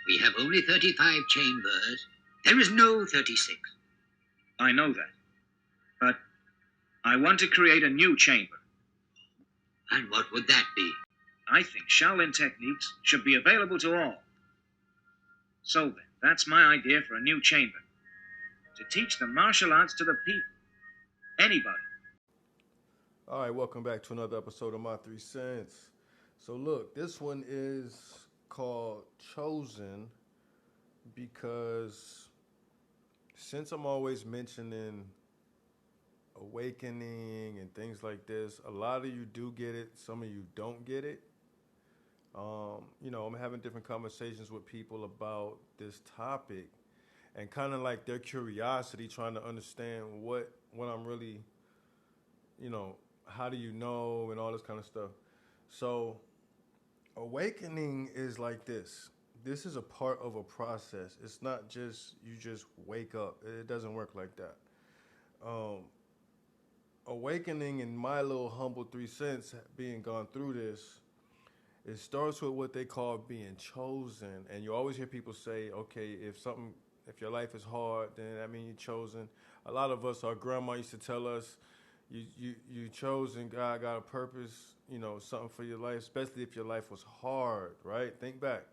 We have only 35 chambers. There is no 36. I know that. But I want to create a new chamber. And what would that be? I think Shaolin techniques should be available to all. So then, that's my idea for a new chamber. To teach the martial arts to the people. Anybody. All right, welcome back to another episode of My Three Cents. So look, this one is called Chosen because since I'm always mentioning awakening and things like this, a lot of you do get it, some of you don't get it. I'm having different conversations with people about this topic and kind of like their curiosity, trying to understand what I'm really, how do you know and all this kind of stuff. So awakening is like this. This is a part of a process. It's not just you just wake up. It doesn't work like that. Awakening, in my little humble 3 cents, being gone through this, it starts with what they call being chosen. And you always hear people say, okay, if your life is hard, then that means you're chosen. A lot of us, our grandma used to tell us, you chosen, God got a purpose, something for your life, especially if your life was hard, right? Think back.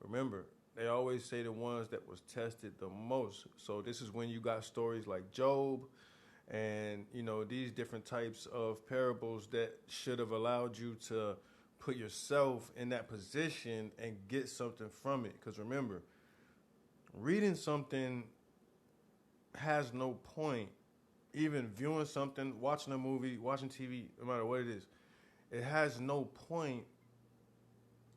Remember, they always say the ones that was tested the most. So this is when you got stories like Job and, these different types of parables that should have allowed you to put yourself in that position and get something from it. Because remember, reading something has no point. Even viewing something, watching a movie, watching TV, no matter what it is, it has no point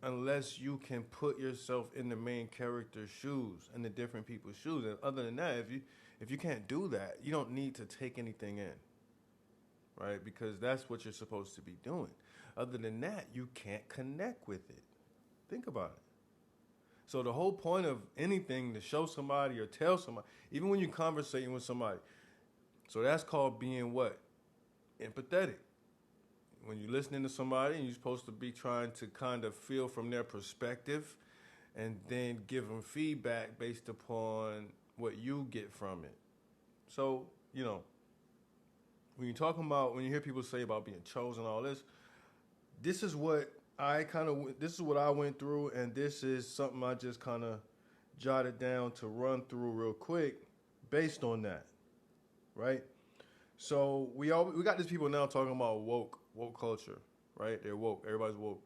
unless you can put yourself in the main character's shoes and the different people's shoes. And other than that, if you can't do that, you don't need to take anything in, right? Because that's what you're supposed to be doing. Other than that, you can't connect with it. Think about it. So the whole point of anything to show somebody or tell somebody, even when you're conversating with somebody, so that's called being what? Empathetic. When you're listening to somebody and you're supposed to be trying to kind of feel from their perspective and then give them feedback based upon what you get from it. So, when you're talking about, when you hear people say about being chosen, all this, this is what I went through, and this is something I just kind of jotted down to run through real quick based on that, right? So we got these people now talking about woke culture, right? They're woke. Everybody's woke.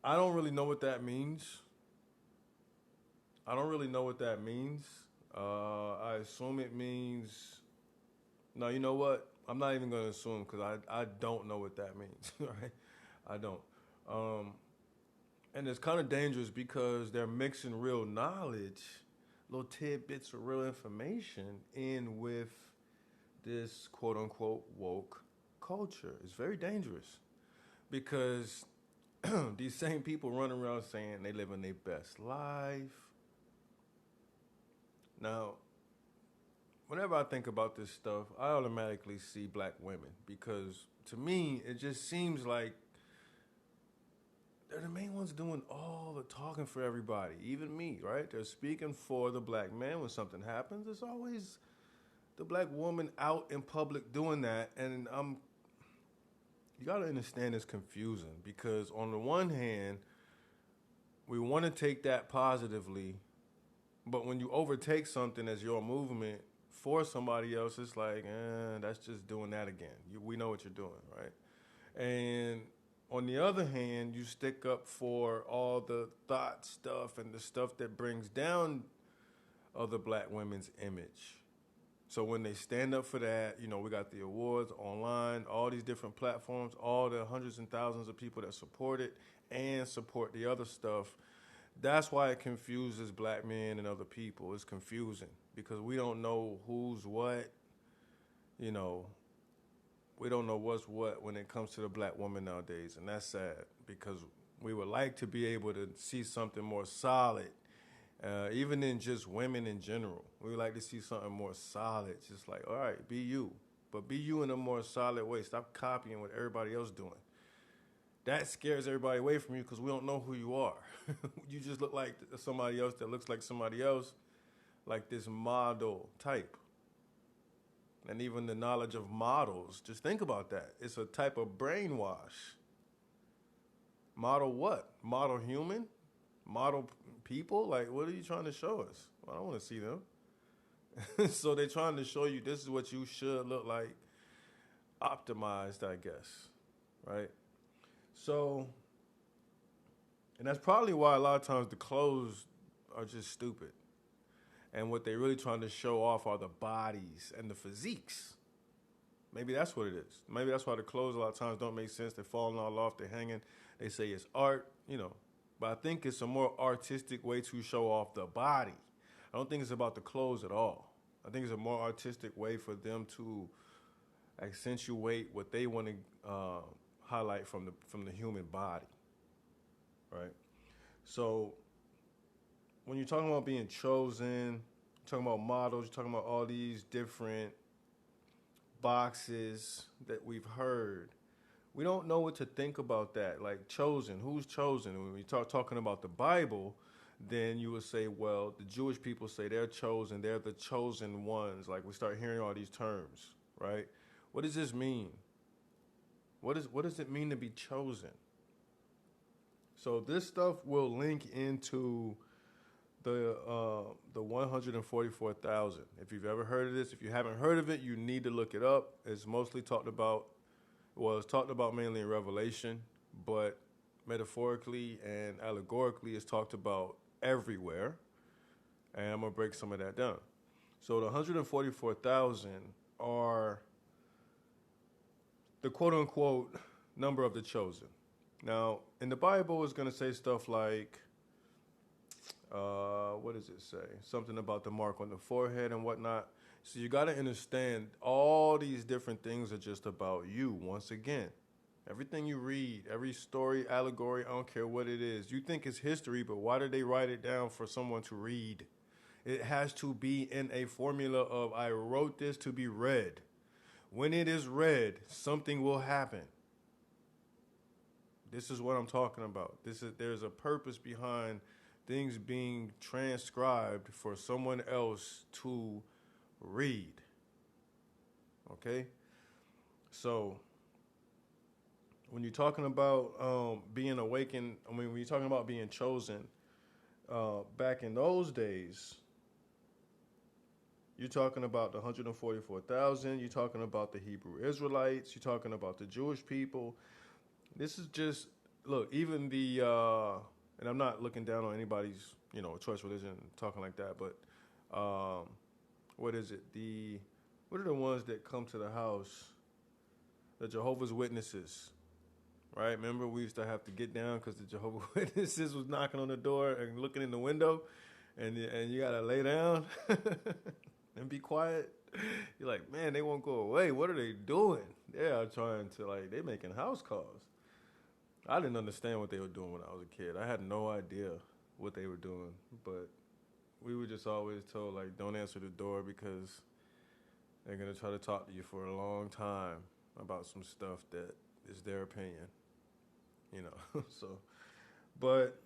I don't really know what that means. I assume it means. No, you know what? I'm not even going to assume because I don't know what that means, right? I don't. And it's kind of dangerous because they're mixing real knowledge, little tidbits of real information in with this quote-unquote woke culture. It's very dangerous because these same people run around saying they living their best life. Now, whenever I think about this stuff, I automatically see black women because to me, it just seems like they're the main ones doing all the talking for everybody, even me, right? They're speaking for the black man when something happens. It's always the black woman out in public doing that, and you got to understand it's confusing because on the one hand, we want to take that positively, but when you overtake something as your movement for somebody else, it's like, that's just doing that again. We know what you're doing, right? And on the other hand, you stick up for all the thought stuff and the stuff that brings down other black women's image. So when they stand up for that, we got the awards online, all these different platforms, all the hundreds and thousands of people that support it and support the other stuff. That's why it confuses black men and other people. It's confusing because we don't know who's what, we don't know what's what when it comes to the black woman nowadays. And that's sad because we would like to be able to see something more solid. Even in just women in general, we would like to see something more solid. Just like, all right, be you, but be you in a more solid way. Stop copying what everybody else doing. that scares everybody away from you because we don't know who you are. You just look like somebody else that looks like somebody else, like this model type. And even the knowledge of models, just think about that. It's a type of brainwash. Model what? Model human? Model people? Like, what are you trying to show us? Well, I don't want to see them. So they're trying to show you this is what you should look like, optimized, I guess, right? So, and that's probably why a lot of times the clothes are just stupid. And what they're really trying to show off are the bodies and the physiques. Maybe that's what it is. Maybe that's why the clothes a lot of times don't make sense. They're falling all off, they're hanging. They say it's art, you know. But I think it's a more artistic way to show off the body. I don't think it's about the clothes at all. I think it's a more artistic way for them to accentuate what they want to highlight from the human body, right? So when you're talking about being chosen, you're talking about models, you're talking about all these different boxes that we've heard. We don't know what to think about that. Like chosen, who's chosen? When we talking about the Bible, then you would say, well, the Jewish people say they're chosen, they're the chosen ones. Like we start hearing all these terms, right? What does this mean? What does it mean to be chosen? So this stuff will link into the 144,000. If you've ever heard of this, if you haven't heard of it, you need to look it up. It's mostly talked about, well, it's talked about mainly in Revelation, but metaphorically and allegorically it's talked about everywhere. And I'm going to break some of that down. So the 144,000 are the quote-unquote number of the chosen. Now, in the Bible, it's going to say stuff like, what does it say? Something about the mark on the forehead and whatnot. So you got to understand all these different things are just about you. Once again, everything you read, every story, allegory, I don't care what it is. You think it's history, but why did they write it down for someone to read? It has to be in a formula of I wrote this to be read. When it is read, something will happen. This is what I'm talking about. There's a purpose behind things being transcribed for someone else to read. Okay? So, when you're talking about being awakened, when you're talking about being chosen, back in those days, you're talking about the 144,000. You're talking about the Hebrew Israelites. You're talking about the Jewish people. This is just, look, even the, and I'm not looking down on anybody's, choice religion, talking like that, but what is it? What are the ones that come to the house? The Jehovah's Witnesses, right? Remember, we used to have to get down because the Jehovah's Witnesses was knocking on the door and looking in the window, and you got to lay down and be quiet. You're like, man, they won't go away. What are they doing? They are trying to, they're making house calls. I didn't understand what they were doing when I was a kid. I had no idea what they were doing, but we were just always told, don't answer the door because they're going to try to talk to you for a long time about some stuff that is their opinion, So, but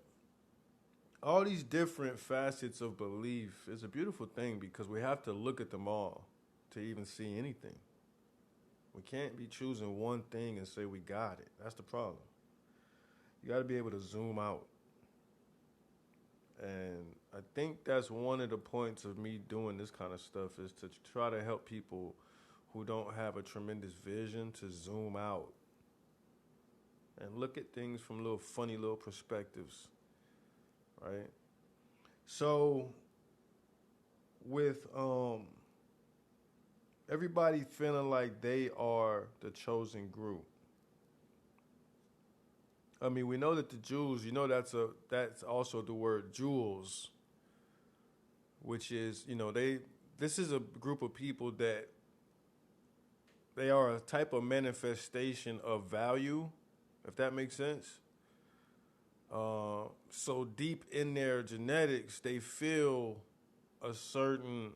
all these different facets of belief is a beautiful thing because we have to look at them all to even see anything. We can't be choosing one thing and say we got it. That's the problem. You got to be able to zoom out. And I think that's one of the points of me doing this kind of stuff is to try to help people who don't have a tremendous vision to zoom out and look at things from funny little perspectives, right? So with everybody feeling like they are the chosen group, I mean, we know that the Jews, that's also the word jewels, which is, this is a group of people that they are a type of manifestation of value, if that makes sense. So deep in their genetics, they feel a certain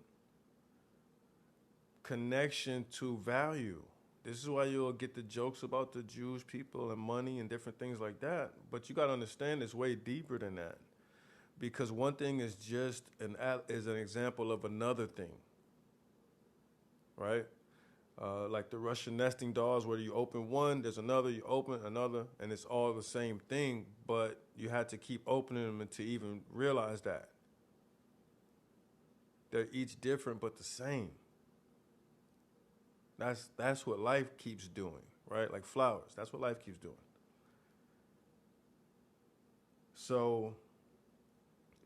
connection to value. This is why you'll get the jokes about the Jewish people and money and different things like that. But you got to understand it's way deeper than that. Because one thing is just an example of another thing, right? Like the Russian nesting dolls, where you open one, there's another, you open another, and it's all the same thing, but you had to keep opening them to even realize that. They're each different but the same. That's what life keeps doing, right? Like flowers, that's what life keeps doing. So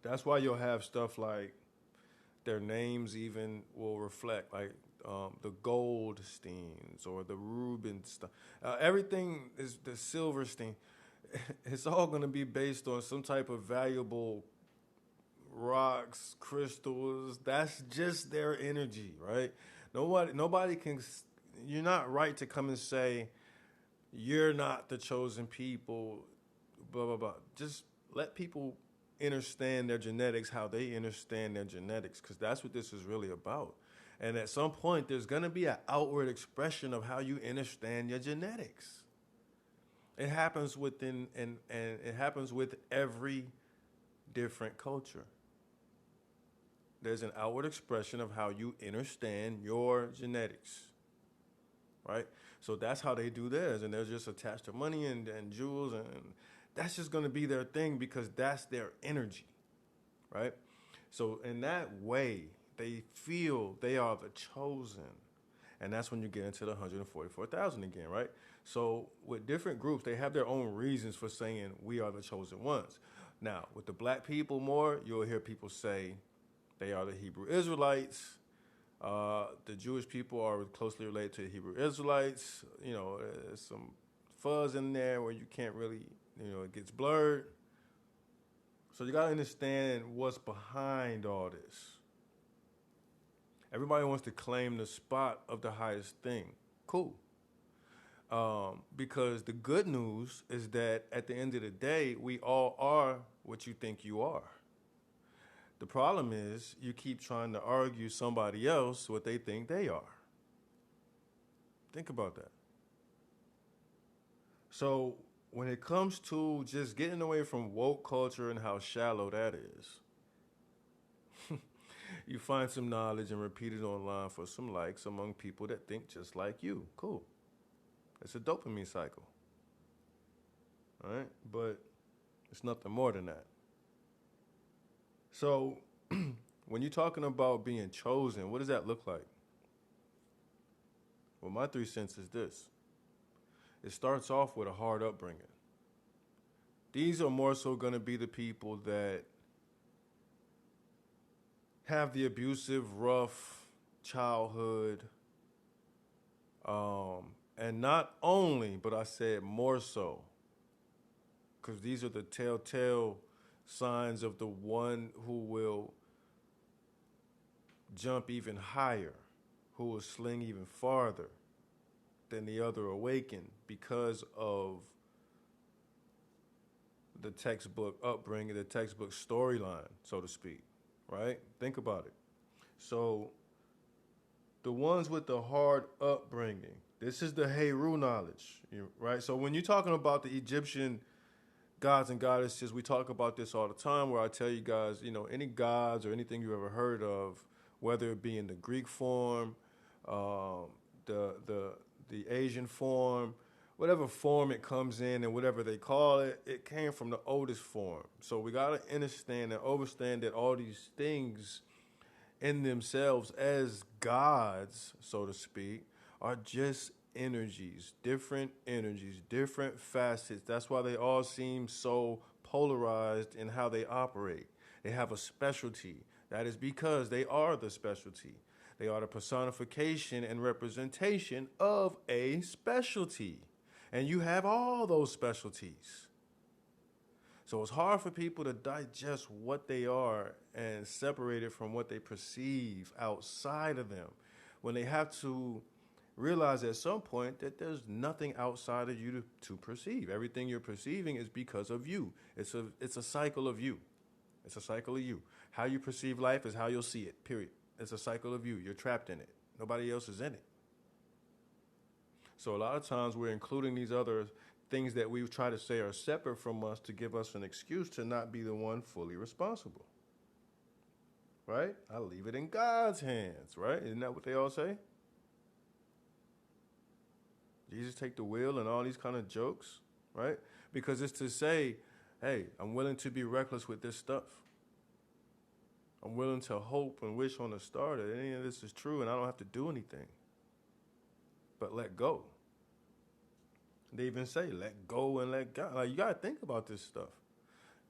that's why you'll have stuff like their names even will reflect, like the Goldsteins or the Rubenstein. Everything is the Silverstein. It's all going to be based on some type of valuable rocks, crystals. That's just their energy, right? Nobody can. You're not right to come and say you're not the chosen people. Blah blah blah. Just let people understand their genetics, how they understand their genetics, because that's what this is really about. And at some point, there's going to be an outward expression of how you understand your genetics. It happens within, and it happens with every different culture. There's an outward expression of how you understand your genetics, right? So that's how they do theirs, and they're just attached to money and jewels, and that's just going to be their thing because that's their energy, right? So in that way, they feel they are the chosen, and that's when you get into the 144,000 again, right? So with different groups, they have their own reasons for saying we are the chosen ones. Now, with the black people more, you'll hear people say they are the Hebrew Israelites. The Jewish people are closely related to the Hebrew Israelites. You know, there's some fuzz in there where you can't really, it gets blurred. So you got to understand what's behind all this. Everybody wants to claim the spot of the highest thing. Cool. Because the good news is that at the end of the day, we all are what you think you are. The problem is you keep trying to argue somebody else what they think they are. Think about that. So when it comes to just getting away from woke culture and how shallow that is, you find some knowledge and repeat it online for some likes among people that think just like you. Cool. It's a dopamine cycle. All right? But it's nothing more than that. So when you're talking about being chosen, what does that look like? Well, my 3 cents is this. It starts off with a hard upbringing. These are more so going to be the people that have the abusive, rough childhood. And not only, but I said more so, because these are the telltale signs of the one who will jump even higher, who will sling even farther than the other awakened because of the textbook upbringing, the textbook storyline, so to speak, right? Think about it. So the ones with the hard upbringing, this is the Heru knowledge, right? So when you're talking about the Egyptian gods and goddesses, we talk about this all the time where I tell you guys, any gods or anything you ever heard of, whether it be in the Greek form, the Asian form, whatever form it comes in and whatever they call it, it came from the oldest form. So we got to understand and understand that all these things in themselves as gods, so to speak, are just energies, different facets. That's why they all seem so polarized in how they operate. They have a specialty. That is because they are the specialty. They are the personification and representation of a specialty. And you have all those specialties. So it's hard for people to digest what they are and separate it from what they perceive outside of them when they have to realize at some point that there's nothing outside of you to perceive. Everything you're perceiving is because of you. It's a cycle of you. It's a cycle of you. How you perceive life is how you'll see it, period. It's a cycle of you. You're trapped in it. Nobody else is in it. So a lot of times we're including these other things that we try to say are separate from us to give us an excuse to not be the one fully responsible. Right? I leave it in God's hands, right? Isn't that what they all say? Jesus take the wheel and all these kind of jokes, right? Because it's to say, hey, I'm willing to be reckless with this stuff. I'm willing to hope and wish on a star that any of this is true and I don't have to do anything. But let go. They even say, let go and let God. Like, you got to think about this stuff.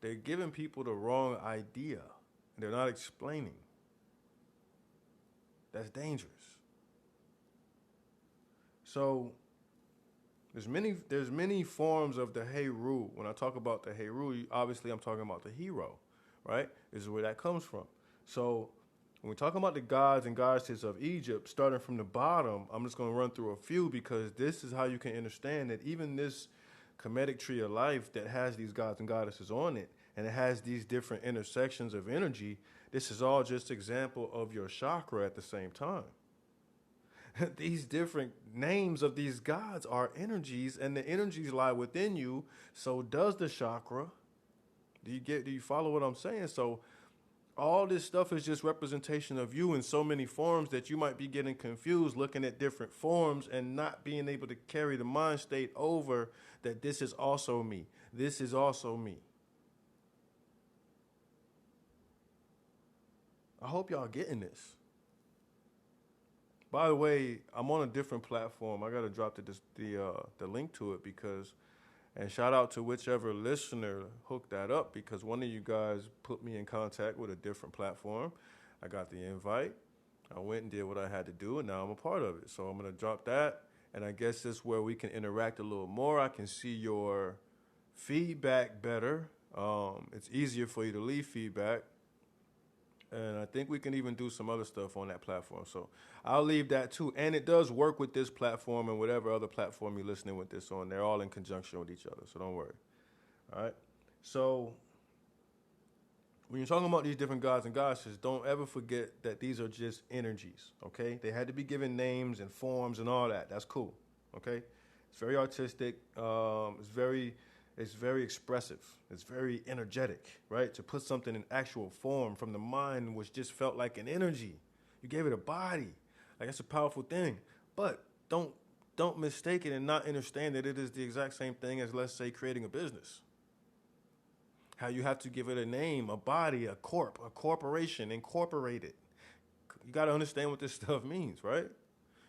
They're giving people the wrong idea. They're not explaining. That's dangerous. So there's many forms of the Heru. When I talk about the Heru, obviously I'm talking about the hero, right? This is where that comes from. So when we're talking about the gods and goddesses of Egypt, starting from the bottom, I'm just going to run through a few because this is how you can understand that even this Kemetic tree of life that has these gods and goddesses on it, and it has these different intersections of energy, this is all just example of your chakra at the same time. These different names of these gods are energies, and the energies lie within you. So does the chakra. Do you follow what I'm saying? So all this stuff is just representation of you in so many forms that you might be getting confused looking at different forms and not being able to carry the mind state over that this is also me. This is also me. I hope y'all getting this. By the way, I'm on a different platform. I got to drop the link to it because, and shout out to whichever listener hooked that up because one of you guys put me in contact with a different platform. I got the invite. I went and did what I had to do, and now I'm a part of it. So I'm going to drop that, and I guess this is where we can interact a little more. I can see your feedback better. It's easier for you to leave feedback. And I think we can even do some other stuff on that platform. So I'll leave that too. And it does work with this platform and whatever other platform you're listening with this on. They're all in conjunction with each other. So don't worry. All right. So when you're talking about these different gods and goddesses, don't ever forget that these are just energies. Okay. They had to be given names and forms and all that. That's cool. Okay. It's very artistic. It's very expressive. It's very energetic, right? To put something in actual form from the mind, which just felt like an energy. You gave it a body. Like, that's a powerful thing. But don't mistake it and not understand that it is the exact same thing as, let's say, creating a business. How you have to give it a name, a body, a corporation, incorporate it. You got to understand what this stuff means, right?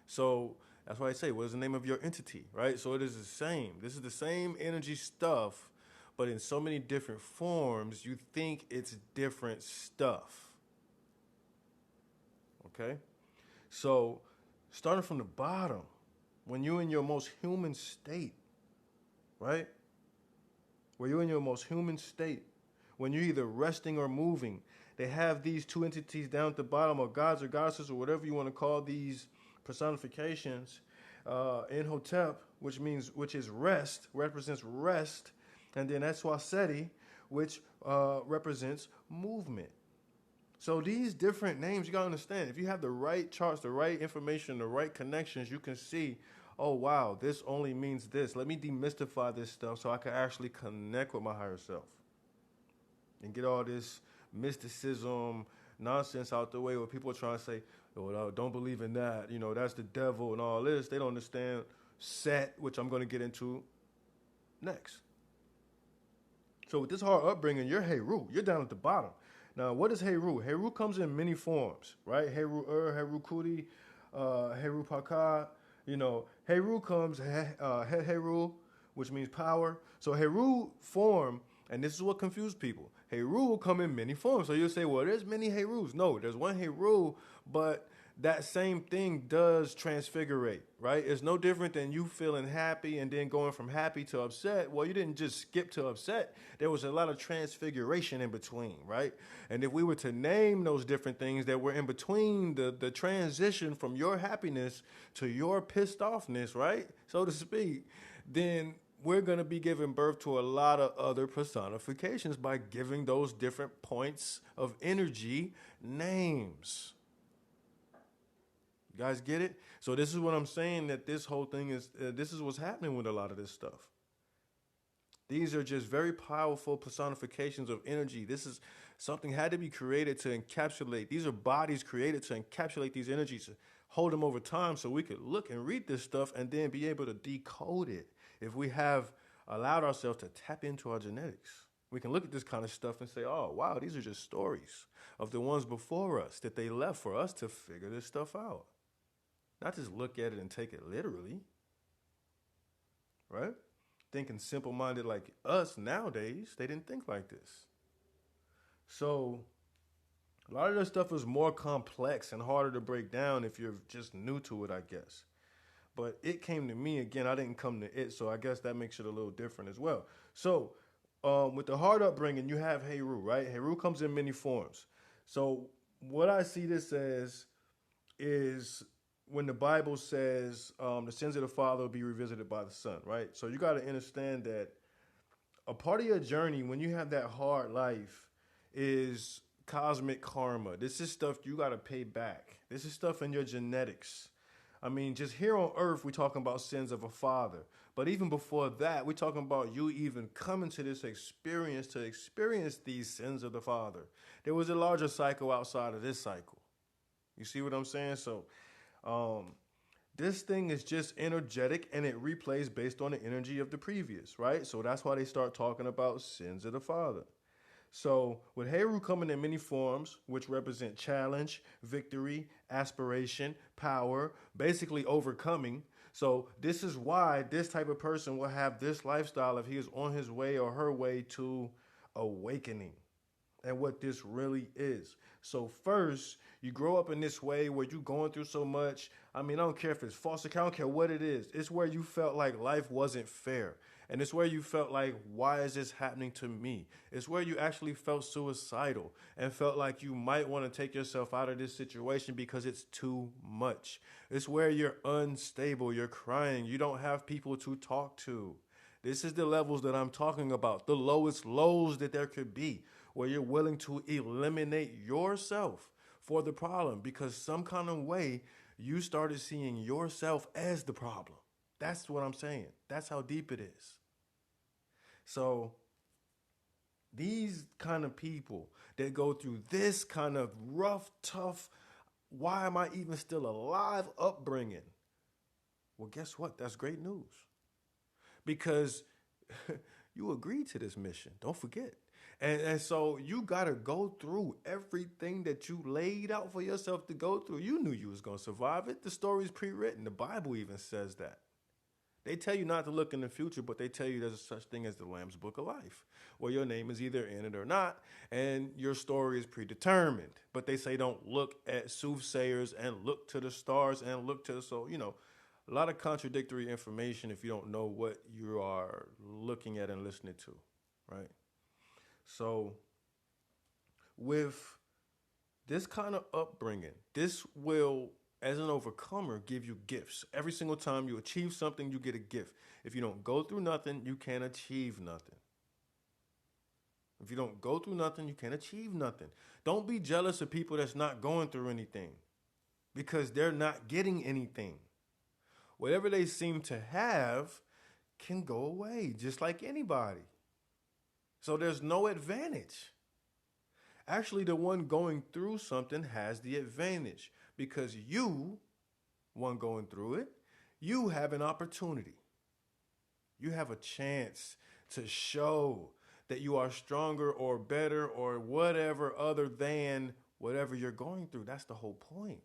So that's why I say, what is the name of your entity, right? So it is the same. This is the same energy stuff, but in so many different forms, you think it's different stuff. Okay? So starting from the bottom, when you're in your most human state, right? Where you're in your most human state, when you're either resting or moving, they have these two entities down at the bottom, or gods or goddesses, or whatever you want to call these personifications, in Hotep, which is rest, represents rest, and then Eswaseti, which represents movement. So these different names, you gotta understand, if you have the right charts, the right information, the right connections, you can see, oh wow, this only means this. Let me demystify this stuff so I can actually connect with my higher self and get all this mysticism nonsense out the way where people are trying to say, oh, don't believe in that, that's the devil and all this. They don't understand Set, which I'm going to get into next. So with this hard upbringing, you're Heru. You're down at the bottom. Now, what is Heru? Heru comes in many forms, right? Heru Heru Kuti, Heru Pakad. Heru comes, Heru, which means power. So Heru form, and this is what confused people. Heru will come in many forms. So you'll say, well, there's many Herus. No, there's one Heru, but that same thing does transfigurate, right? It's no different than you feeling happy and then going from happy to upset. Well, you didn't just skip to upset. There was a lot of transfiguration in between, right? And if we were to name those different things that were in between the transition from your happiness to your pissed offness, right, so to speak, then we're going to be giving birth to a lot of other personifications by giving those different points of energy names. You guys get it? So this is what I'm saying, that this whole thing is, this is what's happening with a lot of this stuff. These are just very powerful personifications of energy. This is something had to be created to encapsulate. These are bodies created to encapsulate these energies, to hold them over time so we could look and read this stuff and then be able to decode it. If we have allowed ourselves to tap into our genetics, we can look at this kind of stuff and say, oh, wow, these are just stories of the ones before us that they left for us to figure this stuff out. Not just look at it and take it literally, right? Thinking simple-minded like us nowadays, they didn't think like this. So a lot of this stuff is more complex and harder to break down if you're just new to it, I guess. But it came to me again. I didn't come to it, so I guess that makes it a little different as well. So with the hard upbringing, you have Heru, right? Heru comes in many forms. So what I see this as is when the Bible says the sins of the father will be revisited by the son, right? So you got to understand that a part of your journey when you have that hard life is cosmic karma. This is stuff you got to pay back. This is stuff in your genetics. I mean, just here on earth, we're talking about sins of a father. But even before that, we're talking about you even coming to this experience to experience these sins of the father. There was a larger cycle outside of this cycle. You see what I'm saying? So this thing is just energetic and it replays based on the energy of the previous, right? So that's why they start talking about sins of the father. So with Heru coming in many forms, which represent challenge, victory, aspiration, power, basically overcoming. So this is why this type of person will have this lifestyle if he is on his way or her way to awakening and what this really is. So first, you grow up in this way where you're going through so much. I mean, I don't care if it's foster care, I don't care what it is. It's where you felt like life wasn't fair. And it's where you felt like, why is this happening to me? It's where you actually felt suicidal and felt like you might want to take yourself out of this situation because it's too much. It's where you're unstable, you're crying, you don't have people to talk to. This is the levels that I'm talking about, the lowest lows that there could be, where you're willing to eliminate yourself for the problem because some kind of way you started seeing yourself as the problem. That's what I'm saying. That's how deep it is. So these kind of people that go through this kind of rough, tough, why am I even still alive upbringing? Well, guess what? That's great news. Because you agreed to this mission. Don't forget. And so you got to go through everything that you laid out for yourself to go through. You knew you was going to survive it. The story's pre-written. The Bible even says that. They tell you not to look in the future, but they tell you there's such thing as the Lamb's Book of Life, where your name is either in it or not, and your story is predetermined. But they say don't look at soothsayers and look to the stars and look to, so, you know, a lot of contradictory information if you don't know what you are looking at and listening to, right? So with this kind of upbringing, this will, as an overcomer, give you gifts. Every single time you achieve something, you get a gift. If you don't go through nothing, you can't achieve nothing. If you don't go through nothing, you can't achieve nothing. Don't be jealous of people that's not going through anything because they're not getting anything. Whatever they seem to have can go away, just like anybody. So there's no advantage. Actually, the one going through something has the advantage because you, one going through it, you have an opportunity. You have a chance to show that you are stronger or better or whatever other than whatever you're going through. That's the whole point.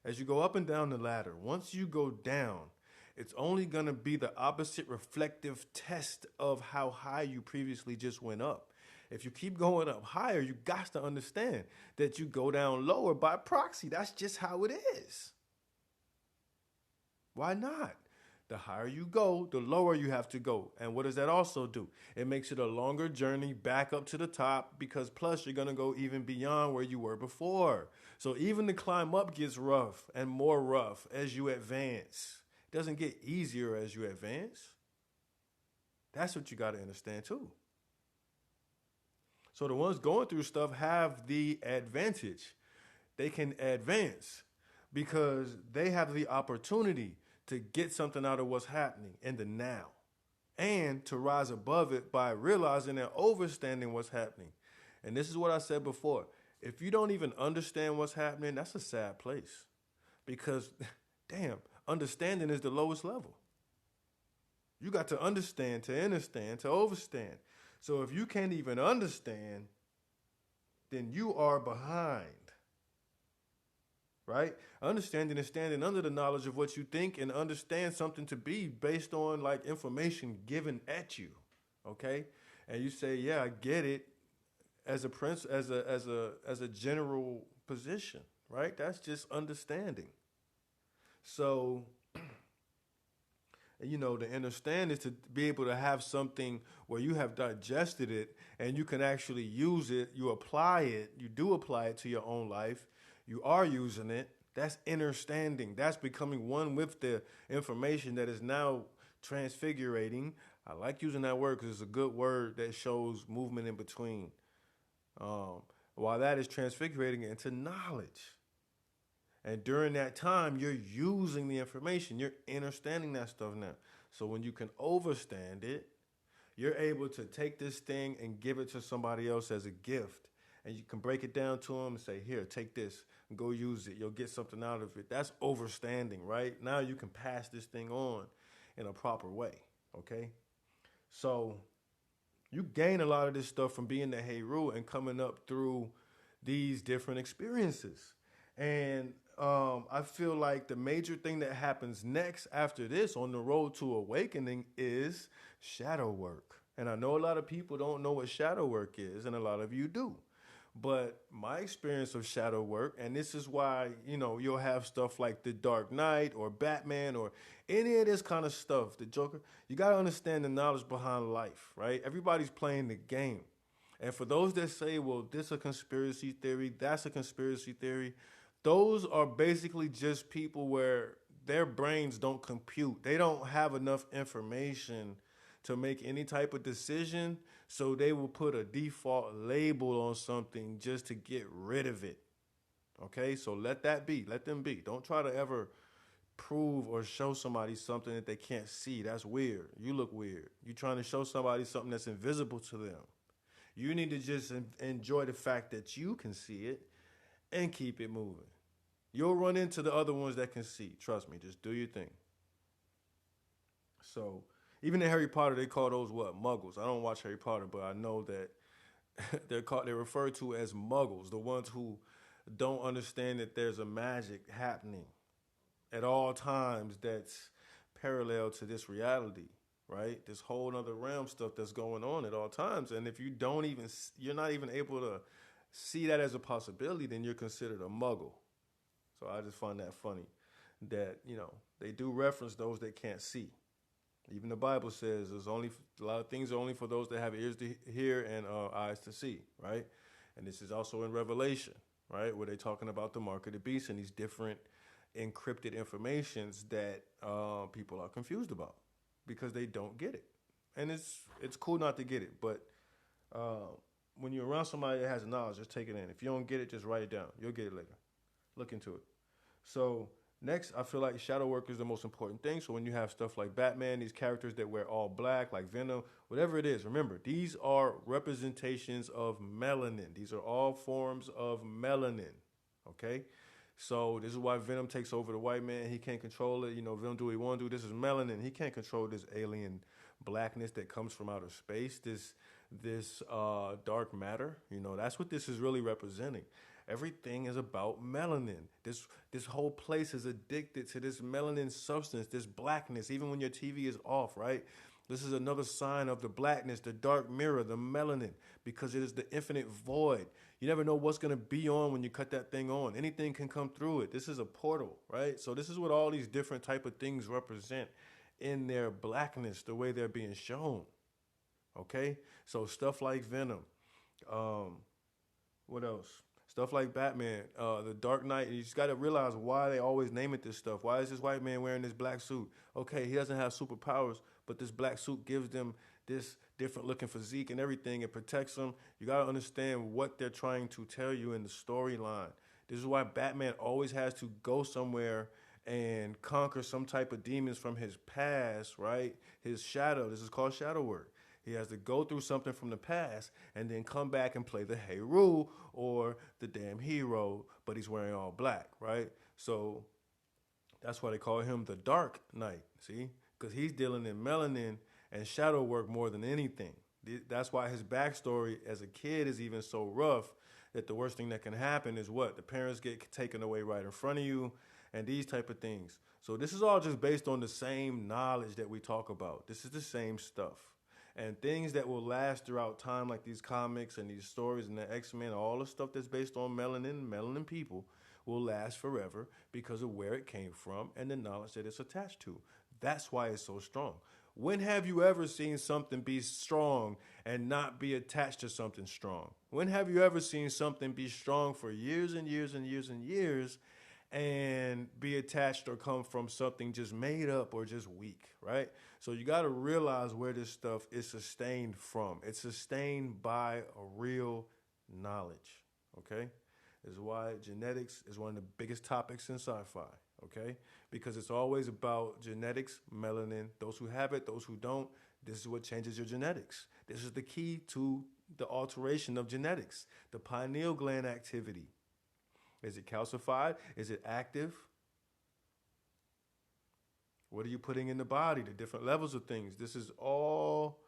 As you go up and down the ladder, once you go down, it's only going to be the opposite reflective test of how high you previously just went up. If you keep going up higher, you got to understand that you go down lower by proxy. That's just how it is. Why not? The higher you go, the lower you have to go. And what does that also do? It makes it a longer journey back up to the top because plus you're going to go even beyond where you were before. So even the climb up gets rough and more rough as you advance. It doesn't get easier as you advance. That's what you got to understand too. So the ones going through stuff have the advantage. They can advance because they have the opportunity to get something out of what's happening in the now and to rise above it by realizing and understanding what's happening. And this is what I said before. If you don't even understand what's happening, that's a sad place because, damn, understanding is the lowest level. You got to understand, to understand, to overstand. So if you can't even understand, then you are behind. Right? Understanding is standing under the knowledge of what you think and understand something to be based on like information given at you. Okay? And you say, yeah, I get it as a as a general position, right? That's just understanding. So you know, to understand is to be able to have something where you have digested it and you can actually use it, you apply it, you do apply it to your own life, you are using it. That's understanding. That's becoming one with the information that is now transfigurating. I like using that word because it's a good word that shows movement in between. While that is transfigurating into knowledge. And during that time, you're using the information. You're understanding that stuff now. So when you can overstand it, you're able to take this thing and give it to somebody else as a gift. And you can break it down to them and say, here, take this and go use it. You'll get something out of it. That's overstanding, right? Now you can pass this thing on in a proper way, okay? So you gain a lot of this stuff from being the Heru and coming up through these different experiences. And I feel like the major thing that happens next after this on the road to awakening is shadow work. And I know a lot of people don't know what shadow work is, and a lot of you do. But my experience of shadow work, and this is why, you know, you'll have stuff like The Dark Knight or Batman or any of this kind of stuff, the Joker, you got to understand the knowledge behind life, right? Everybody's playing the game. And for those that say, well, this is a conspiracy theory, that's a conspiracy theory, those are basically just people where their brains don't compute. They don't have enough information to make any type of decision, so they will put a default label on something just to get rid of it. Okay, so let that be. Let them be. Don't try to ever prove or show somebody something that they can't see. That's weird. You look weird. You're trying to show somebody something that's invisible to them. You need to just enjoy the fact that you can see it and keep it moving. You'll run into the other ones that can see. Trust me, just do your thing. So, even in Harry Potter, they call those what? Muggles. I don't watch Harry Potter, but I know that they're referred to as muggles, the ones who don't understand that there's a magic happening at all times that's parallel to this reality, right? This whole other realm stuff that's going on at all times. And if you're not even able to see that as a possibility, then you're considered a muggle. So I just find that funny that, you know, they do reference those that can't see. Even the Bible says there's only a lot of things are only for those that have ears to hear and eyes to see, right? And this is also in Revelation, right, where they're talking about the mark of the beast and these different encrypted informations that people are confused about because they don't get it. And it's cool not to get it, but when you're around somebody that has knowledge, just take it in. If you don't get it, just write it down. You'll get it later. Look into it. So next, I feel like shadow work is the most important thing. So when you have stuff like Batman, these characters that wear all black, like Venom, whatever it is, remember, these are representations of melanin. These are all forms of melanin, okay? So this is why Venom takes over the white man. He can't control it. You know, Venom do what he want to do. This is melanin. He can't control this alien blackness that comes from outer space, this dark matter. You know, that's what this is really representing. Everything is about melanin. This whole place is addicted to this melanin substance, this blackness, even when your TV is off, right? This is another sign of the blackness, the dark mirror, the melanin, because it is the infinite void. You never know what's going to be on when you cut that thing on. Anything can come through it. This is a portal, right? So this is what all these different type of things represent in their blackness, the way they're being shown, okay? So stuff like Venom. What else? Stuff like Batman, The Dark Knight. You just got to realize why they always name it this stuff. Why is this white man wearing this black suit? Okay, he doesn't have superpowers, but this black suit gives them this different looking physique and everything. It protects them. You got to understand what they're trying to tell you in the storyline. This is why Batman always has to go somewhere and conquer some type of demons from his past, right? His shadow. This is called shadow work. He has to go through something from the past and then come back and play the Heru or the damn hero, but he's wearing all black, right? So that's why they call him the Dark Knight, see? Because he's dealing in melanin and shadow work more than anything. That's why his backstory as a kid is even so rough that the worst thing that can happen is what? The parents get taken away right in front of you and these type of things. So this is all just based on the same knowledge that we talk about. This is the same stuff. And things that will last throughout time, like these comics and these stories and the X-Men, all the stuff that's based on melanin people, will last forever because of where it came from and the knowledge that it's attached to. That's why it's so strong. When have you ever seen something be strong and not be attached to something strong? When have you ever seen something be strong for years and years and years and years and be attached or come from something just made up or just weak, right? So you got to realize where this stuff is sustained from. It's sustained by a real knowledge, okay? This is why genetics is one of the biggest topics in sci-fi, okay? Because it's always about genetics, melanin, those who have it, those who don't. This is what changes your genetics. This is the key to the alteration of genetics, the pineal gland activity. Is it calcified? Is it active? What are you putting in the body? The different levels of things. This is all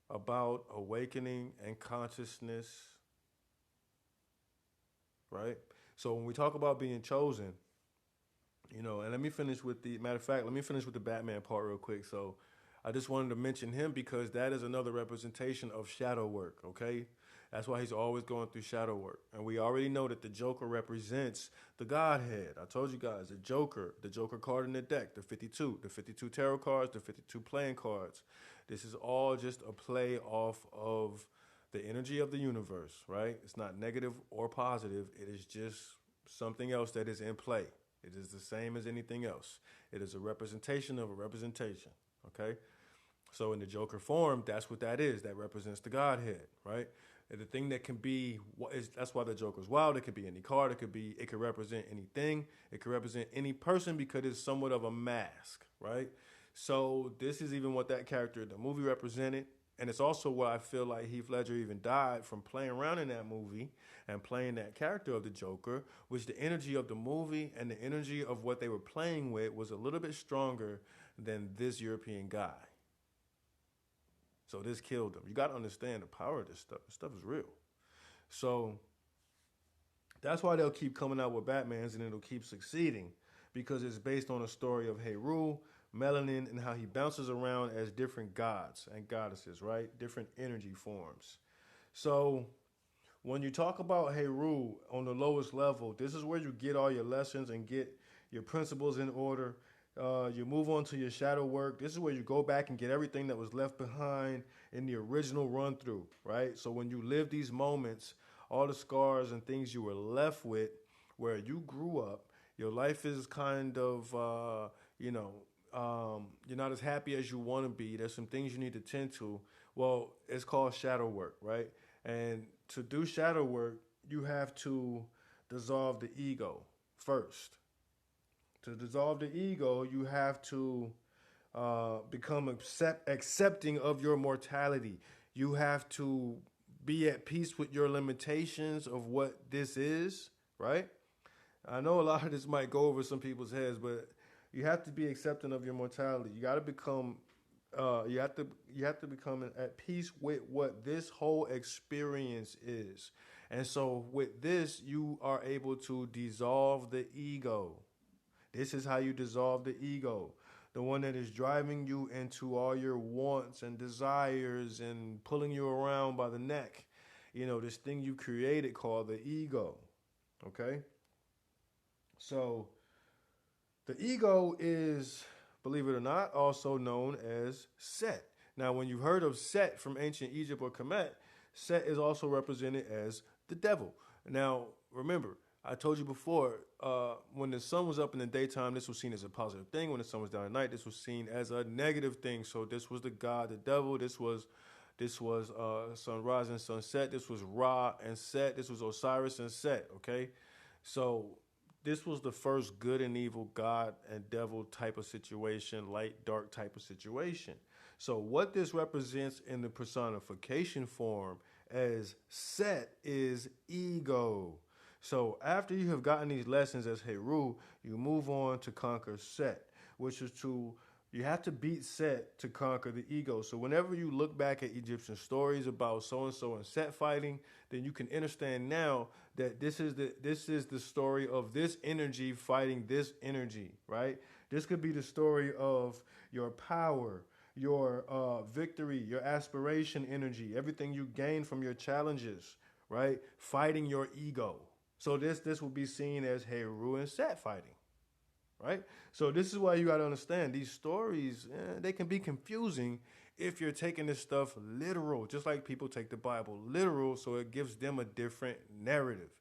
about awakening and consciousness, right? So when we talk about being chosen, and let me finish with the Batman part real quick. So I just wanted to mention him because that is another representation of shadow work, okay? That's why he's always going through shadow work. And we already know that the Joker represents the Godhead. I told you guys, the Joker card in the deck, the 52 tarot cards, the 52 playing cards. This is all just a play off of the energy of the universe, right? It's not negative or positive. It is just something else that is in play. It is the same as anything else. It is a representation of a representation, okay? So in the Joker form, that's what that is. That represents the Godhead, right? And the thing that can be, that's why the Joker's wild. It could be any card. It could represent anything. It could represent any person because it's somewhat of a mask, right? So this is even what that character in the movie represented. And it's also why I feel like Heath Ledger even died from playing around in that movie and playing that character of the Joker, which the energy of the movie and the energy of what they were playing with was a little bit stronger than this European guy. So this killed him. You got to understand the power of this stuff. This stuff is real. So that's why they'll keep coming out with Batmans and it'll keep succeeding because it's based on a story of Heru, melanin, and how he bounces around as different gods and goddesses, right? Different energy forms. So when you talk about Heru on the lowest level, this is where you get all your lessons and get your principles in order. You move on to your shadow work. This is where you go back and get everything that was left behind in the original run through, right? So when you live these moments, all the scars and things you were left with where you grew up, your life is kind of, you're not as happy as you want to be. There's some things you need to tend to. Well, it's called shadow work, right? And to do shadow work, you have to dissolve the ego first. To dissolve the ego, you have to become accepting of your mortality. You have to be at peace with your limitations of what this is, right? I know a lot of this might go over some people's heads, but you have to be accepting of your mortality. You got to become, you have to become at peace with what this whole experience is. And so with this, you are able to dissolve the ego. This is how you dissolve the ego. The one that is driving you into all your wants and desires and pulling you around by the neck. This thing you created called the ego. Okay? So the ego is, believe it or not, also known as Set. Now, when you've heard of Set from ancient Egypt or Kemet, Set is also represented as the devil. Now, remember, I told you before, when the sun was up in the daytime, this was seen as a positive thing. When the sun was down at night, this was seen as a negative thing. So this was the god, the devil. This was sunrise and sunset. This was Ra and Set. This was Osiris and Set, okay? So this was the first good and evil, God and devil type of situation, light, dark type of situation. So what this represents in the personification form as Set is ego. So after you have gotten these lessons as Heru, you move on to conquer Set, which is to you have to beat Set to conquer the ego. So whenever you look back at Egyptian stories about so and so and Set fighting, then you can understand now that this is the story of this energy fighting this energy, right? This could be the story of your power, your victory, your aspiration energy, everything you gain from your challenges, right? Fighting your ego. So this will be seen as Heru and Set fighting, right? So this is why you got to understand these stories. They can be confusing if you're taking this stuff literal, just like people take the Bible literal, so it gives them a different narrative.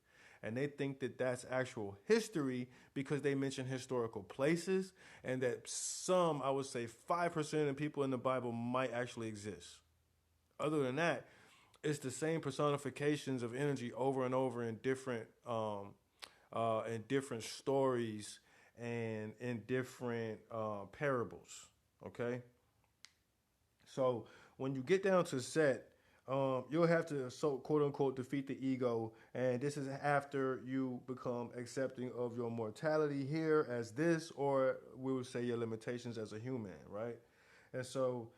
And they think that that's actual history because they mention historical places, and that some, I would say 5% of the people in the Bible might actually exist. Other than that, it's the same personifications of energy over and over in different stories and in different parables. Okay, so when you get down to Set, you'll have to so quote unquote defeat the ego, and this is after you become accepting of your mortality here as this, or we would say your limitations as a human, right? And so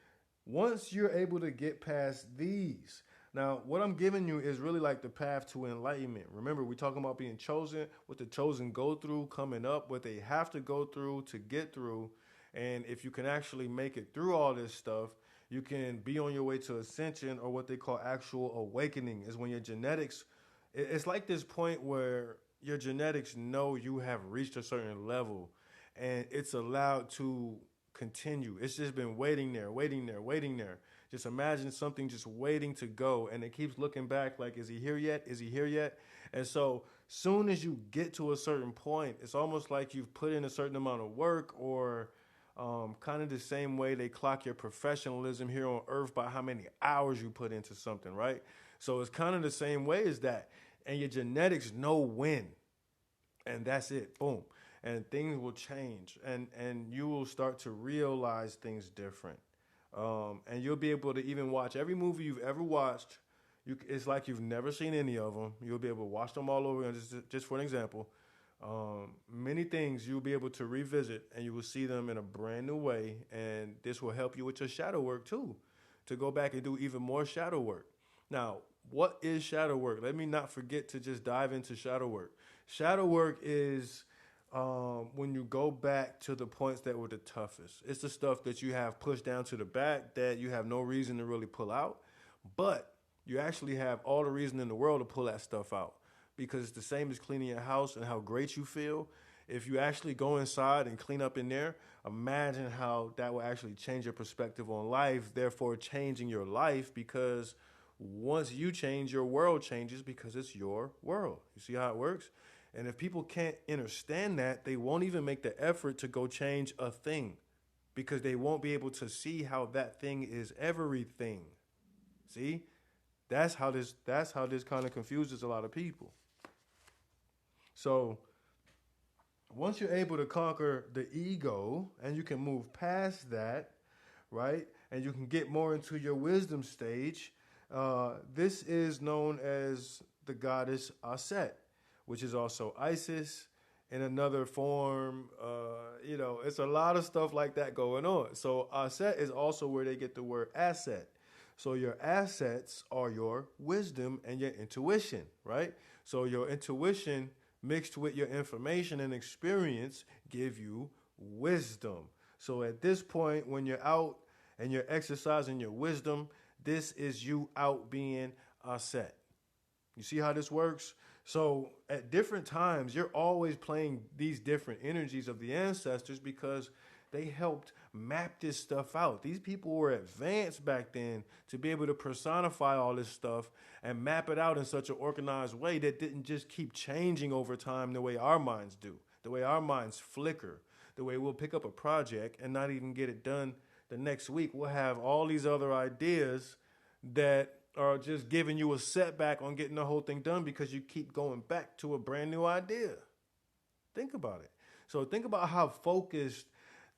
once you're able to get past these, now what I'm giving you is really like the path to enlightenment. Remember, we're talking about being chosen, what the chosen go through coming up, what they have to go through to get through. And if you can actually make it through all this stuff, you can be on your way to ascension, or what they call actual awakening, is when your genetics, it's like this point where your genetics know you have reached a certain level and it's allowed to continue. It's just been waiting there, waiting there, waiting there. Just imagine something just waiting to go, and it keeps looking back like, is he here yet? Is he here yet? And so soon as you get to a certain point, it's almost like you've put in a certain amount of work, or kind of the same way they clock your professionalism here on earth by how many hours you put into something, right? So it's kind of the same way as that. And your genetics know when. And that's it. Boom. And things will change. And you will start to realize things different. And you'll be able to even watch every movie you've ever watched. It's like you've never seen any of them. You'll be able to watch them all over. And just for an example, many things you'll be able to revisit, and you will see them in a brand new way. And this will help you with your shadow work too, to go back and do even more shadow work. Now, what is shadow work? Let me not forget to just dive into shadow work. Shadow work is when you go back to the points that were the toughest. It's the stuff that you have pushed down to the back that you have no reason to really pull out, but you actually have all the reason in the world to pull that stuff out, because it's the same as cleaning your house and how great you feel. If you actually go inside and clean up in there, imagine how that will actually change your perspective on life, therefore changing your life, because once you change, your world changes because it's your world. You see how it works? And if people can't understand that, they won't even make the effort to go change a thing, because they won't be able to see how that thing is everything. See? That's how this kind of confuses a lot of people. So once you're able to conquer the ego and you can move past that, right? And you can get more into your wisdom stage, this is known as the goddess Aset, which is also Isis in another form. It's a lot of stuff like that going on. So Aset is also where they get the word asset. So your assets are your wisdom and your intuition, right? So your intuition mixed with your information and experience give you wisdom. So at this point, when you're out and you're exercising your wisdom, this is you out being Aset. You see how this works? So at different times, you're always playing these different energies of the ancestors because they helped map this stuff out. These people were advanced back then to be able to personify all this stuff and map it out in such an organized way that didn't just keep changing over time the way our minds do, the way our minds flicker, the way we'll pick up a project and not even get it done the next week. We'll have all these other ideas that are just giving you a setback on getting the whole thing done because you keep going back to a brand new idea. Think about it. So think about how focused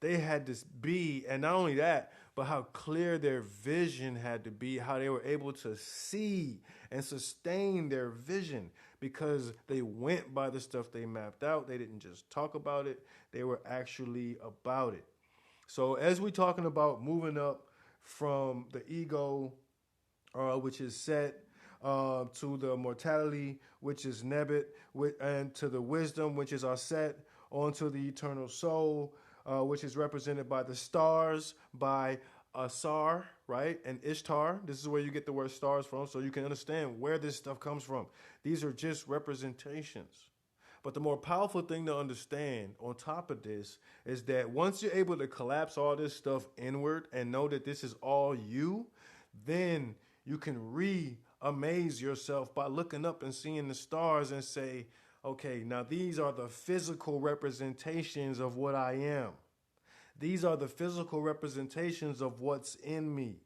they had to be, and not only that, but how clear their vision had to be, how they were able to see and sustain their vision because they went by the stuff they mapped out. They didn't just talk about it, they were actually about it. So as we're talking about moving up from the ego, which is Set, to the mortality, which is Nebet, and to the wisdom, which is Aset, onto the eternal soul, which is represented by the stars, by Asar, right? And Ishtar. This is where you get the word stars from, so you can understand where this stuff comes from. These are just representations. But the more powerful thing to understand on top of this is that once you're able to collapse all this stuff inward and know that this is all you, then you can amaze yourself by looking up and seeing the stars and say, okay, now these are the physical representations of what I am. These are the physical representations of what's in me.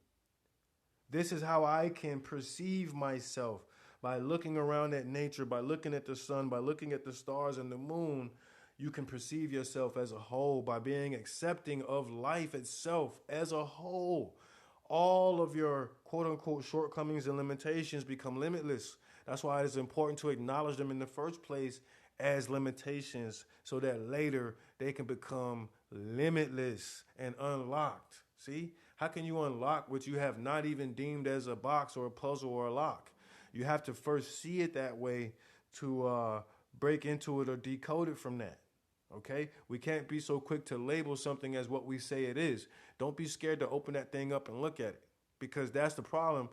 This is how I can perceive myself by looking around at nature, by looking at the sun, by looking at the stars and the moon. You can perceive yourself as a whole by being accepting of life itself as a whole. All of your quote unquote shortcomings and limitations become limitless. That's why it is important to acknowledge them in the first place as limitations so that later they can become limitless and unlocked. See? How can you unlock what you have not even deemed as a box or a puzzle or a lock? You have to first see it that way to break into it or decode it from that. Okay? We can't be so quick to label something as what we say it is. Don't be scared to open that thing up and look at it, because that's the problem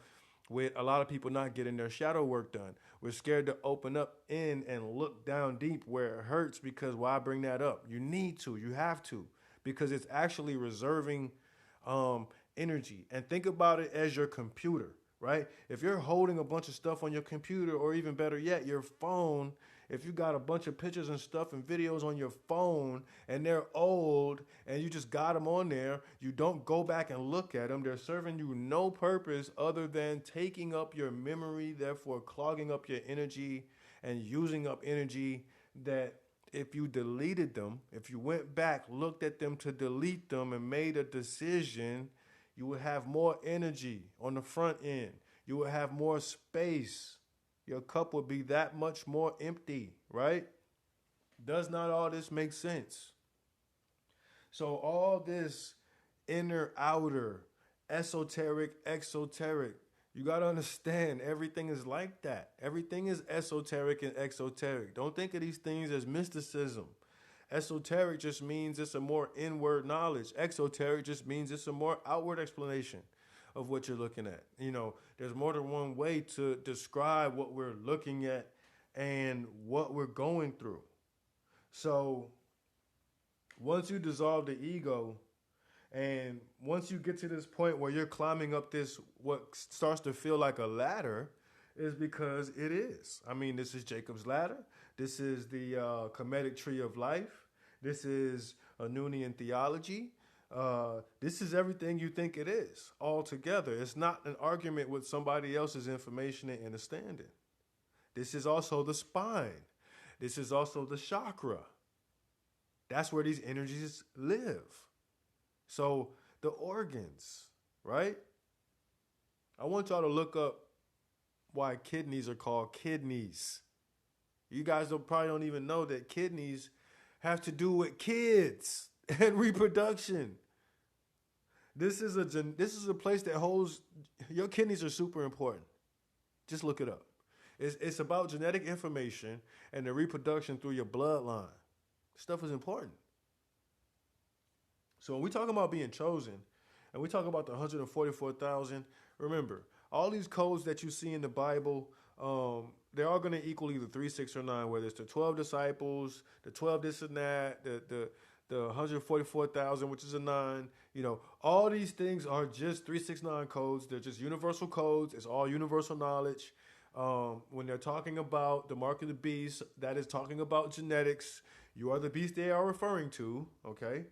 with a lot of people not getting their shadow work done. We're scared to open up in and look down deep where it hurts, because why bring that up? You need to, you have to, because it's actually reserving energy. And think about it as your computer, right? If you're holding a bunch of stuff on your computer, or even better yet, your phone, if you got a bunch of pictures and stuff and videos on your phone and they're old and you just got them on there, you don't go back and look at them. They're serving you no purpose other than taking up your memory, therefore clogging up your energy and using up energy that if you deleted them, if you went back, looked at them to delete them and made a decision, you would have more energy on the front end. You would have more space. Your cup would be that much more empty, right? Does not all this make sense? So all this inner, outer, esoteric, exoteric, you got to understand everything is like that. Everything is esoteric and exoteric. Don't think of these things as mysticism. Esoteric just means it's a more inward knowledge. Exoteric just means it's a more outward explanation of what you're looking at. You know, there's more than one way to describe what we're looking at and what we're going through. So once you dissolve the ego, and once you get to this point where you're climbing up this, what starts to feel like a ladder, is because it is. I mean, this is Jacob's ladder. This is the Kemetic tree of life. This is a Noonian theology. This is everything you think it is altogether. It's not an argument with somebody else's information and understanding. This is also the spine. This is also the chakra. That's where these energies live. So the organs, right? I want y'all to look up why kidneys are called kidneys. You guys probably don't even know that kidneys have to do with kids and reproduction. This is a place that holds, your kidneys are super important. Just look it up. It's about genetic information and the reproduction through your bloodline. Stuff is important. So when we talk about being chosen, and we talk about the 144,000, remember, all these codes that you see in the Bible, they're all going to equal either 3, 6, or 9, whether it's the 12 disciples, the 12 this and that, the 144,000, which is a 9. You know, all these things are just 369 codes. They're just universal codes. It's all universal knowledge. When they're talking about the mark of the beast, that is talking about genetics. You are the beast they are referring to, okay?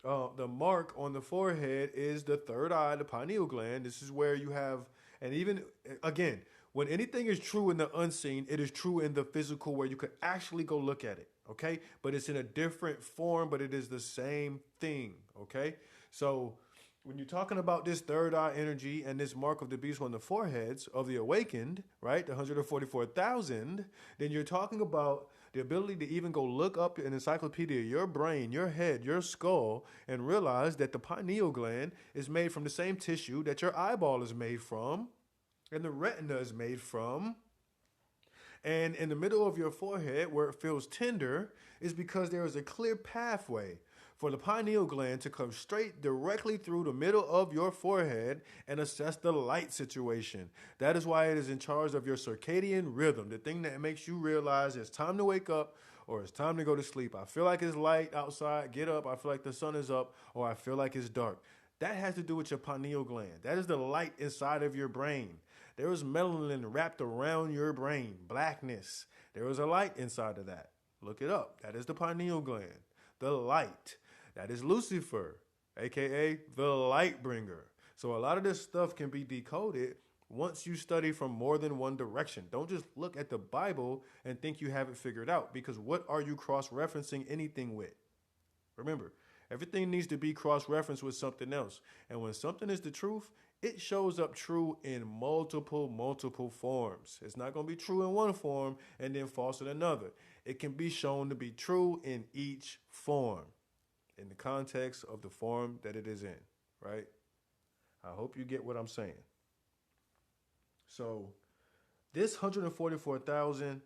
The mark on the forehead is the third eye, the pineal gland. This is where you have And even, again, when anything is true in the unseen, it is true in the physical where you could actually go look at it, okay? But it's in a different form, but it is the same thing, okay? So when you're talking about this third eye energy and this mark of the beast on the foreheads of the awakened, right, the 144,000, then you're talking about the ability to even go look up an encyclopedia, your brain, your head, your skull, and realize that the pineal gland is made from the same tissue that your eyeball is made from, and the retina is made from. And in the middle of your forehead, where it feels tender, is because there is a clear pathway for the pineal gland to come straight directly through the middle of your forehead and assess the light situation. That is why it is in charge of your circadian rhythm, the thing that makes you realize it's time to wake up or it's time to go to sleep. I feel like it's light outside, get up, I feel like the sun is up, or I feel like it's dark. That has to do with your pineal gland. That is the light inside of your brain. There is melanin wrapped around your brain, blackness. There is a light inside of that. Look it up. That is the pineal gland, the light. That is Lucifer, aka the light bringer. So a lot of this stuff can be decoded once you study from more than one direction. Don't just look at the Bible and think you have it figured out, because what are you cross-referencing anything with? Remember, everything needs to be cross-referenced with something else. And when something is the truth, it shows up true in multiple forms. It's not going to be true in one form and then false in another. It can be shown to be true in each form, in the context of the form that it is in, right? I hope you get what I'm saying. So this 144,000,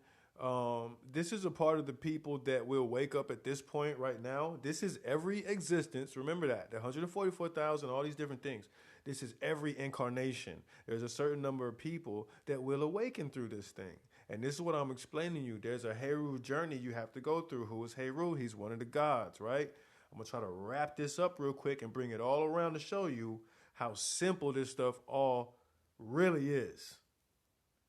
this is a part of the people that will wake up at this point right now. This is every existence. Remember that. The 144,000, all these different things. This is every incarnation. There's a certain number of people that will awaken through this thing. And this is what I'm explaining to you. There's a Heru journey you have to go through. Who is Heru? He's one of the gods, right? I'm going to try to wrap this up real quick and bring it all around to show you how simple this stuff all really is.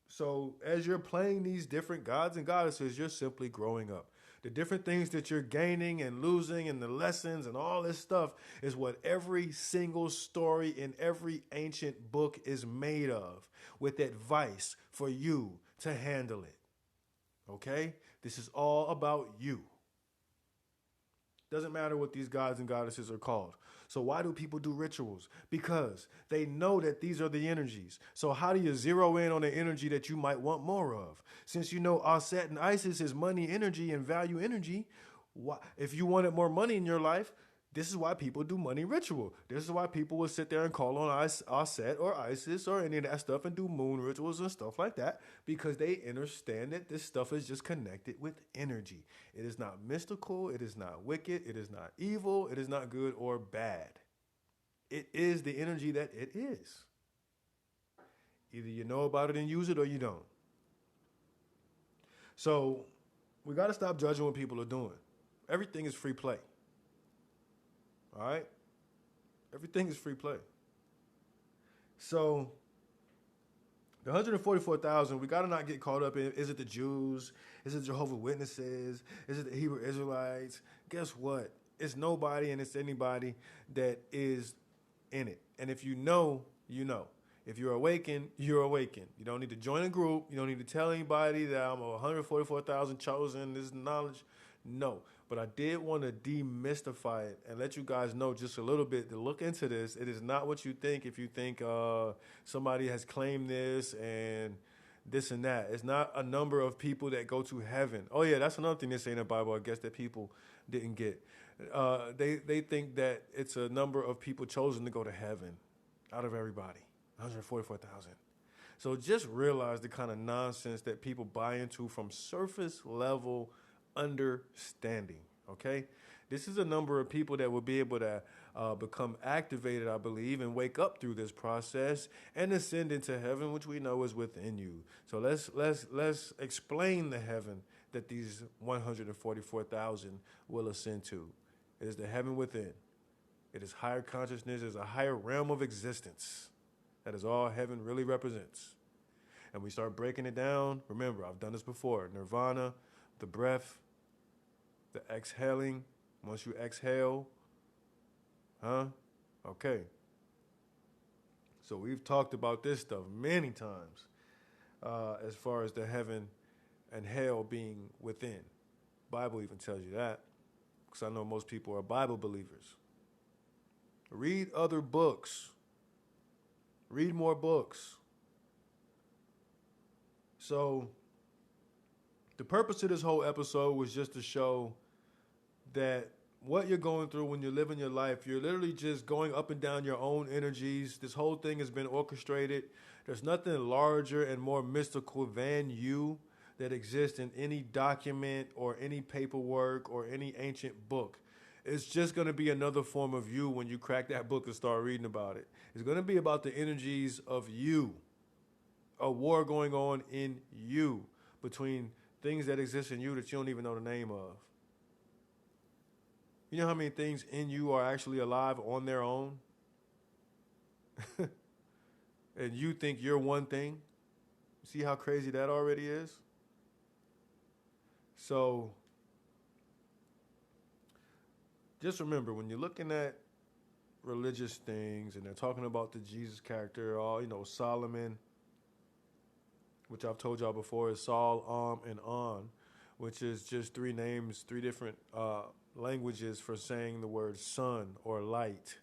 So as you're playing these different gods and goddesses, you're simply growing up. The different things that you're gaining and losing and the lessons and all this stuff is what every single story in every ancient book is made of, with advice for you to handle it. Okay? This is all about you. Doesn't matter what these gods and goddesses are called. So why do people do rituals? Because they know that these are the energies. So how do you zero in on the energy that you might want more of? Since you know Aset and Isis is money energy and value energy, if you wanted more money in your life, this is why people do money ritual. This is why people will sit there and call on Aset or Isis or any of that stuff and do moon rituals and stuff like that, because they understand that this stuff is just connected with energy. It is not mystical. It is not wicked. It is not evil. It is not good or bad. It is the energy that it is. Either you know about it and use it or you don't. So we got to stop judging what people are doing. Everything is free play. All right? Everything is free play. So the 144,000, we got to not get caught up in, is it the Jews? Is it Jehovah's Witnesses? Is it the Hebrew Israelites? Guess what? It's nobody and it's anybody that is in it. And if you know, you know. If you're awakened, you're awakened. You don't need to join a group. You don't need to tell anybody that I'm 144,000 chosen, this knowledge. No. But I did want to demystify it and let you guys know just a little bit to look into this. It is not what you think if you think somebody has claimed this and this and that. It's not a number of people that go to heaven. Oh, yeah, that's another thing they say in the Bible, I guess, that people didn't get. They think that it's a number of people chosen to go to heaven out of everybody, 144,000. So just realize the kind of nonsense that people buy into from surface level understanding, okay? This is a number of people that will be able to become activated, I believe, and wake up through this process and ascend into heaven, which we know is within you. So let's explain the heaven that these 144,000 will ascend to. It is the heaven within. It is higher consciousness. It is a higher realm of existence. That is all heaven really represents. And we start breaking it down. Remember, I've done this before. Nirvana, the breath, the exhaling. Once you exhale, okay. So we've talked about this stuff many times, as far as the heaven and hell being within. Bible even tells you that, because I know most people are Bible believers. Read other books. Read more books. So the purpose of this whole episode was just to show that what you're going through when you're living your life, you're literally just going up and down your own energies. This whole thing has been orchestrated. There's nothing larger and more mystical than you that exists in any document or any paperwork or any ancient book. It's just going to be another form of you when you crack that book and start reading about it. It's going to be about the energies of you, a war going on in you between things that exist in you that you don't even know the name of. You know how many things in you are actually alive on their own? And you think you're one thing? See how crazy that already is? So, just remember, when you're looking at religious things and they're talking about the Jesus character, Solomon, which I've told y'all before is Saul, and On, which is just three names, three different languages for saying the word sun or light.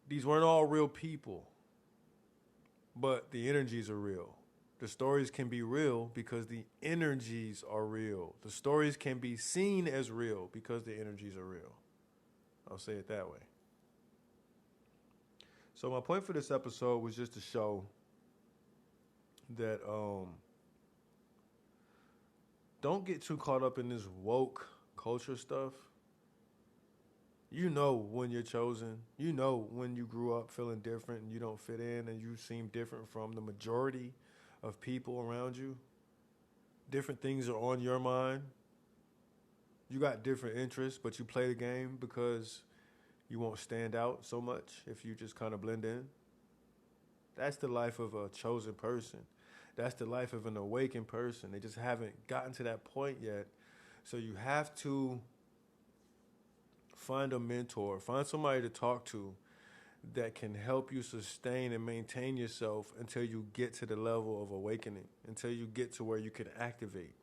These weren't all real people, but the energies are real. The stories can be real because the energies are real. The stories can be seen as real because the energies are real. I'll say it that way. So my point for this episode was just to show that don't get too caught up in this woke culture stuff. You know when you're chosen. You know when you grew up feeling different and you don't fit in and you seem different from the majority of people around you. Different things are on your mind. You got different interests, but you play the game because you won't stand out so much if you just kind of blend in. That's the life of a chosen person. That's the life of an awakened person. They just haven't gotten to that point yet. So you have to find a mentor, find somebody to talk to that can help you sustain and maintain yourself until you get to the level of awakening, until you get to where you can activate.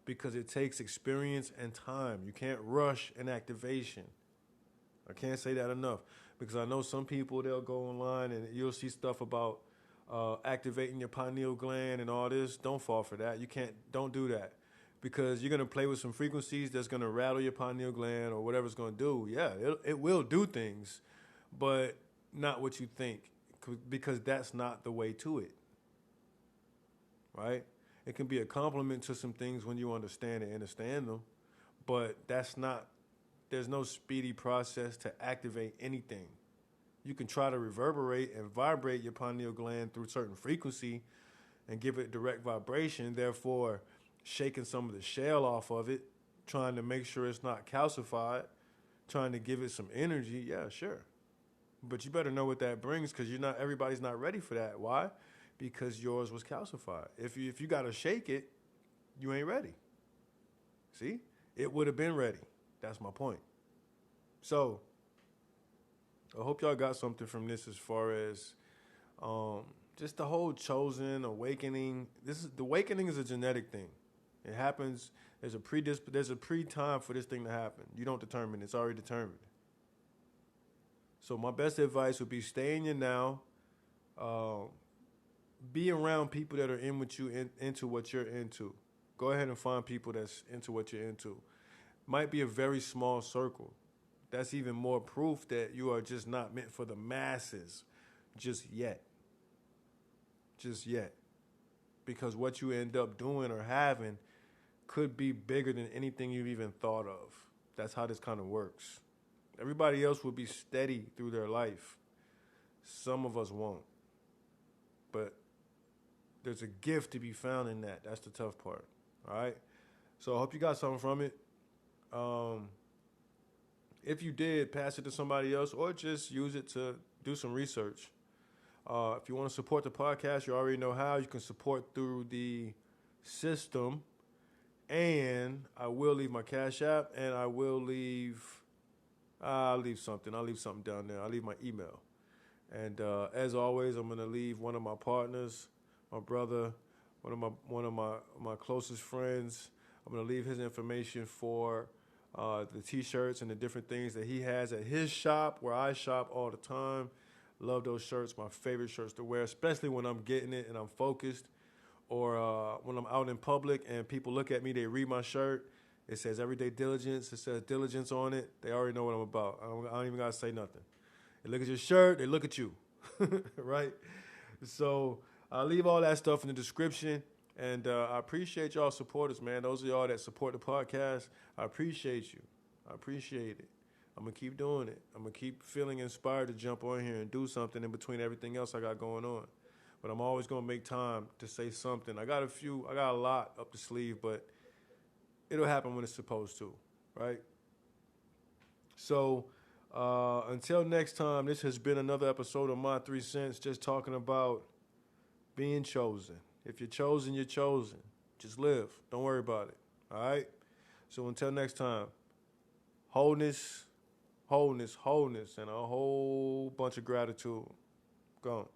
Because it takes experience and time. You can't rush an activation. I can't say that enough. Because I know some people, they'll go online and you'll see stuff about activating your pineal gland and all this. Don't fall for that. Don't do that. Because you're going to play with some frequencies that's going to rattle your pineal gland or whatever it's going to do. Yeah, it will do things, but not what you think, because that's not the way to it, right? It can be a compliment to some things when you understand them, but there's no speedy process to activate anything. You can try to reverberate and vibrate your pineal gland through certain frequency and give it direct vibration, therefore shaking some of the shell off of it, trying to make sure it's not calcified, trying to give it some energy. Yeah, sure. But you better know what that brings, because everybody's not ready for that. Why? Because yours was calcified. If you got to shake it, you ain't ready. See? It would have been ready. That's my point. So, I hope y'all got something from this as far as just the whole chosen awakening. The awakening is a genetic thing. It happens. There's a pre-time for this thing to happen. You don't determine. It's already determined. So my best advice would be stay in your now. Be around people that are in with you, into what you're into. Go ahead and find people that's into what you're into. Might be a very small circle. That's even more proof that you are just not meant for the masses just yet. Just yet. Because what you end up doing or having could be bigger than anything you've even thought of. That's how this kind of works. Everybody else will be steady through their life. Some of us won't. But there's a gift to be found in that. That's the tough part. All right? So I hope you got something from it. If you did, pass it to somebody else or just use it to do some research. If you want to support the podcast, you already know how. You can support through the system. And I will leave my Cash App, and I will leave I'll leave something. I'll leave something down there. I'll leave my email. And as always, I'm gonna leave one of my partners, my brother, one of my closest friends. I'm gonna leave his information for the T-shirts and the different things that he has at his shop, where I shop all the time. Love those shirts. My favorite shirts to wear, especially when I'm getting it and I'm focused, or when I'm out in public and people look at me. They read my shirt. It says Everyday Diligence. It says diligence on it. They already know what I'm about. I don't even gotta say nothing. They look at your shirt. They look at you, right? So I'll leave all that stuff in the description. And I appreciate y'all supporters, man. Those of y'all that support the podcast, I appreciate you. I appreciate it. I'm going to keep doing it. I'm going to keep feeling inspired to jump on here and do something in between everything else I got going on. But I'm always going to make time to say something. I got a lot up the sleeve, but it'll happen when it's supposed to, right? So until next time, this has been another episode of My 3 Cents, just talking about being chosen. If you're chosen, you're chosen. Just live. Don't worry about it. All right? So until next time, wholeness, and a whole bunch of gratitude. Gone.